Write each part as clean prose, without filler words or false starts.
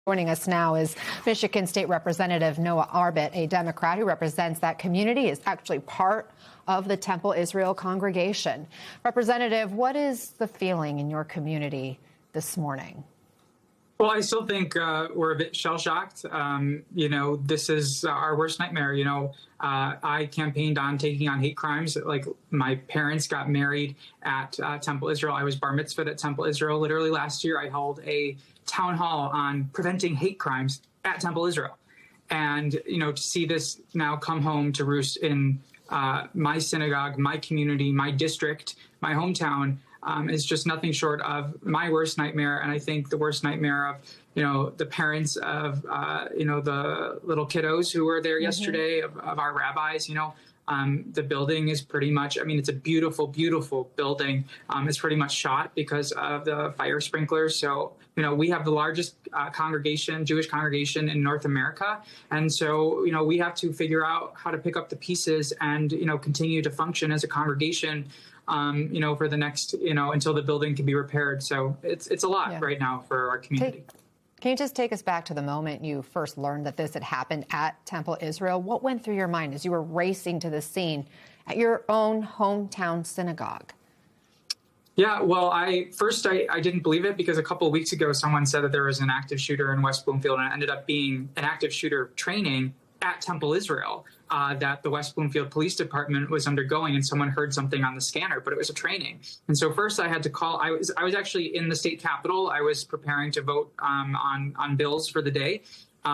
Joining us now is Michigan State Representative Noah Arbit, a Democrat who represents that community, is actually part of the Temple Israel congregation. Representative, what is the feeling in your community this morning? Well, I still think we're a bit shell-shocked. This is our worst nightmare. I campaigned on taking on hate crimes. Like, my parents got married at Temple Israel. I was bar mitzvahed at Temple Israel. Literally last year, I held a town hall on preventing hate crimes at Temple Israel. And, to see this now come home to roost in my synagogue, my community, my district, my hometown, is just nothing short of my worst nightmare. And I think the worst nightmare of, the parents of, the little kiddos who were there yesterday, of our rabbis. The building is pretty much, it's a beautiful, beautiful building. It's pretty much shot because of the fire sprinklers. So, we have the largest Jewish congregation in North America. And so, we have to figure out how to pick up the pieces and, continue to function as a congregation, for the next, until the building can be repaired. So it's a lot right now for our community. Can you just take us back to the moment you first learned that this had happened at Temple Israel? What went through your mind as you were racing to the scene at your own hometown synagogue? Yeah, well, I didn't believe it because a couple of weeks ago, someone said that there was an active shooter in West Bloomfield, and it ended up being an active shooter training at Temple Israel that the West Bloomfield Police Department was undergoing, and someone heard something on the scanner, but it was a training. And so first I had to call. I was actually in the state capitol. I was preparing to vote on bills for the day, so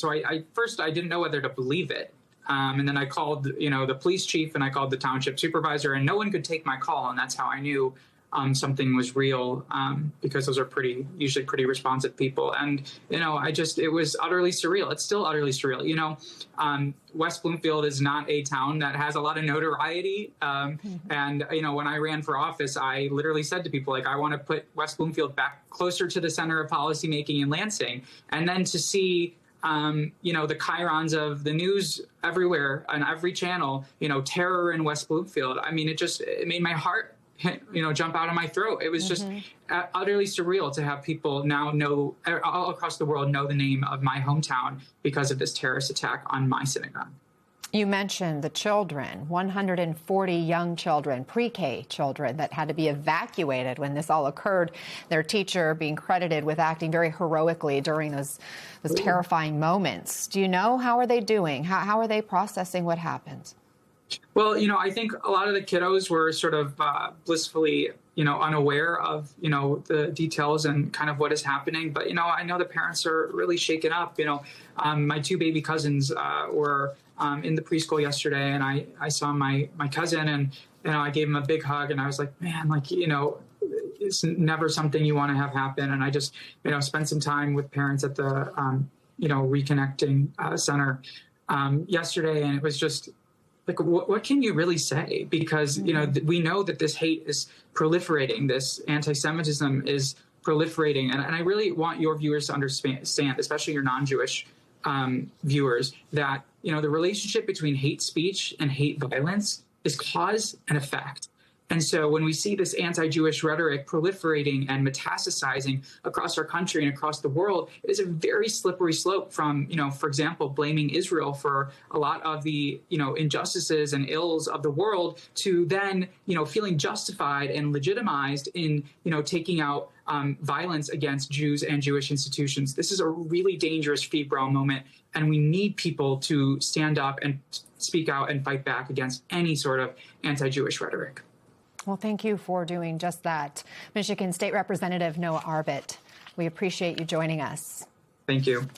I didn't know whether to believe it. And then I called, the police chief, and I called the township supervisor, and no one could take my call, and that's how I knew something was real, because those are usually pretty responsive people. And, it was utterly surreal. It's still utterly surreal. West Bloomfield is not a town that has a lot of notoriety. And, when I ran for office, I literally said to people, I want to put West Bloomfield back closer to the center of policymaking in Lansing. And then to see the chyrons of the news everywhere on every channel, terror in West Bloomfield. It made my heart jump out of my throat. It was just utterly surreal to have people now know, all across the world, know the name of my hometown because of this terrorist attack on my synagogue. You mentioned the children, 140 young children, pre-K children that had to be evacuated when this all occurred. Their teacher being credited with acting very heroically during those terrifying moments. Do you know, how are they doing? How are they processing what happened? Well, I think a lot of the kiddos were sort of blissfully, unaware of, the details and kind of what is happening. But, I know the parents are really shaken up. My two baby cousins were in the preschool yesterday, and I saw my cousin, and, I gave him a big hug, and I was like, man, it's never something you want to have happen. And I just, spent some time with parents at the, reconnecting center yesterday, and it was just, what can you really say? Because, we know that this hate is proliferating. This anti-Semitism is proliferating. And I really want your viewers to understand, especially your non-Jewish viewers, that, the relationship between hate speech and hate violence is cause and effect. And so when we see this anti-Jewish rhetoric proliferating and metastasizing across our country and across the world, it is a very slippery slope from, for example, blaming Israel for a lot of the, injustices and ills of the world to then, feeling justified and legitimized in, taking out violence against Jews and Jewish institutions. This is a really dangerous febrile moment, and we need people to stand up and speak out and fight back against any sort of anti-Jewish rhetoric. Well, thank you for doing just that. Michigan State Representative Noah Arbit, we appreciate you joining us. Thank you.